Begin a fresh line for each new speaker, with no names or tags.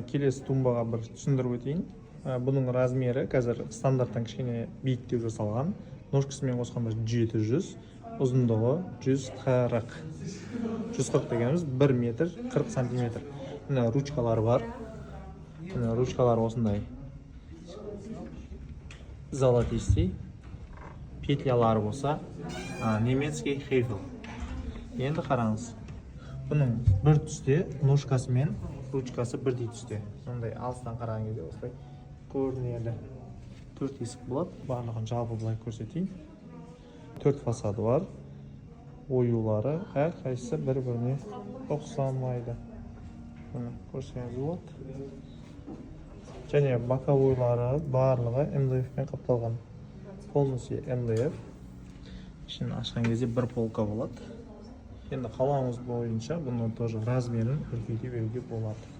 Келесі тумбаға бір түсіндіріп өтейін. Бұның размері қазір стандарттан кішкене биіктеу жасалған. Ножкасымен қосқанда 700, ұзындығы 140. 140 дегеніміз 1 метр 40 сантиметр. Мына ручкалары бар. Мына ручкалары осындай золотистый. Петлялары болса немецкий хейфел. Енді қараңыз. Бұның бір түсте ножкасы мен ручкасы бірдей түсте. Сондай алыстан қараған кезде осылай көрінеді. 4 есік болады. Барлығын жалпы былай көрсетейін. 4 фасады бар. Оюлары әрқайсысы бір-біріне ұқсамайды. Бұны көрсеңіз болады. Және боковойлары барлығы МДФ-пен қапталған. Полностью МДФ. Ішін ашқан кезде бір полка болады. Енді қалауыңыз бойынша бұны тоже размерін үлкейтіп беруге болады.